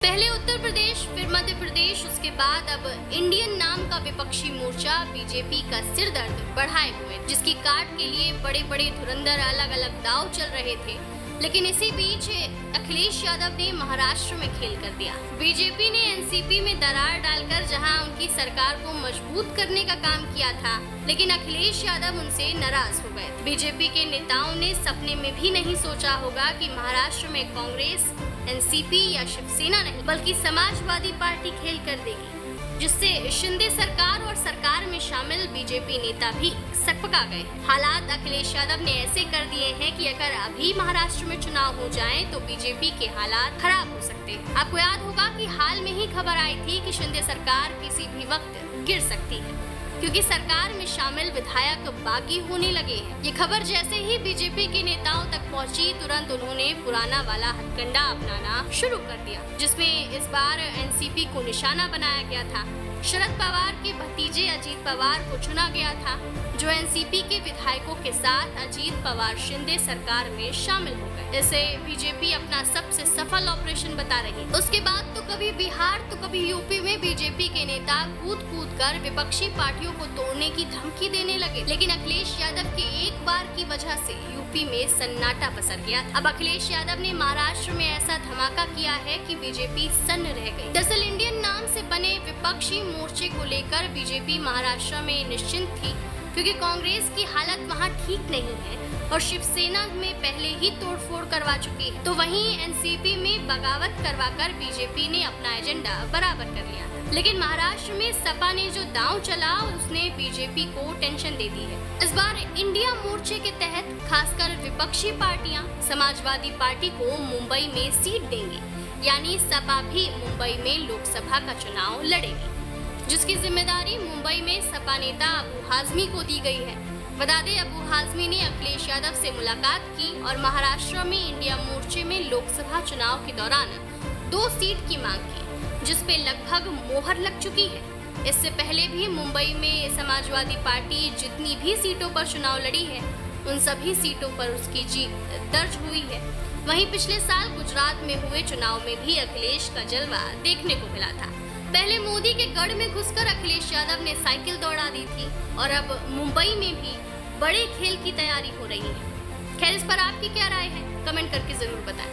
पहले उत्तर प्रदेश, फिर मध्य प्रदेश, उसके बाद अब इंडियन नाम का विपक्षी मोर्चा बीजेपी का सिर दर्द बढ़ाए हुए, जिसकी काट के लिए बड़े बड़े धुरंधर अलग अलग दांव चल रहे थे। लेकिन इसी बीच अखिलेश यादव ने महाराष्ट्र में खेल कर दिया। बीजेपी ने एनसीपी में दरार डालकर जहां उनकी सरकार को मजबूत करने का काम किया था, लेकिन अखिलेश यादव उनसे नाराज हो गए। बीजेपी के नेताओं ने सपने में भी नहीं सोचा होगा कि महाराष्ट्र में कांग्रेस, एनसीपी या शिवसेना नहीं बल्कि समाजवादी पार्टी खेल कर देगी, जिससे शिंदे सरकार और सरकार में शामिल बीजेपी नेता भी सकपका गए। हालात अखिलेश यादव ने ऐसे कर दिए हैं कि अगर अभी महाराष्ट्र में चुनाव हो जाएं तो बीजेपी के हालात खराब हो सकते हैं। आपको याद होगा कि हाल में ही खबर आई थी कि शिंदे सरकार किसी भी वक्त गिर सकती है, क्योंकि सरकार में शामिल विधायक बागी होने लगे हैं। ये खबर जैसे ही बीजेपी के नेताओं तक पहुंची, तुरंत उन्होंने पुराना वाला हथकंडा अपनाना शुरू कर दिया, जिसमें इस बार एनसीपी को निशाना बनाया गया था। शरद पवार के भतीजे अजीत पवार को चुना गया था, जो एनसीपी के विधायकों के साथ अजीत पवार शिंदे सरकार में शामिल हो गए। इसे बीजेपी अपना सबसे सफल ऑपरेशन बता रही। उसके बाद तो कभी बिहार तो कभी यूपी में बीजेपी के नेता कूद कूद कर विपक्षी पार्टियों को तोड़ने की धमकी देने लगे। लेकिन अखिलेश यादव के एक बार की वजह से यूपी में सन्नाटा पसर गया। अब अखिलेश यादव ने महाराष्ट्र में ऐसा धमाका किया है कि बीजेपी सन्न रह गई। दरअसल इंडियन नाम से बने विपक्षी मोर्चे को लेकर बीजेपी महाराष्ट्र में निश्चिंत थी, क्योंकि कांग्रेस की हालत वहां ठीक नहीं है और शिवसेना में पहले ही तोड़फोड़ करवा चुकी है। तो वहीं एनसीपी में बगावत करवाकर बीजेपी ने अपना एजेंडा बराबर कर लिया। लेकिन महाराष्ट्र में सपा ने जो दांव चला, उसने बीजेपी को टेंशन दे दी है। इस बार इंडिया मोर्चे के तहत खासकर विपक्षी पार्टियां समाजवादी पार्टी को मुंबई में सीट देंगी, यानी सपा भी मुंबई में लोकसभा का चुनाव लड़ेगी, जिसकी जिम्मेदारी मुंबई में सपा नेता अबू हाजमी को दी गई है। बता दें, अबू हाजमी ने अखिलेश यादव से मुलाकात की और महाराष्ट्र में इंडिया मोर्चे में लोकसभा चुनाव के दौरान 2 सीट की मांग की, जिस पे लगभग मोहर लग चुकी है। इससे पहले भी मुंबई में समाजवादी पार्टी जितनी भी सीटों पर चुनाव लड़ी है, उन सभी सीटों पर उसकी जीत दर्ज हुई है। वहीं पिछले साल गुजरात में हुए चुनाव में भी अखिलेश का जलवा देखने को मिला था। पहले मोदी के गढ़ में घुसकर अखिलेश यादव ने साइकिल दौड़ा दी थी और अब मुंबई में भी बड़े खेल की तैयारी हो रही है। खैर, इस पर आपकी क्या राय है, कमेंट करके जरूर बताएं।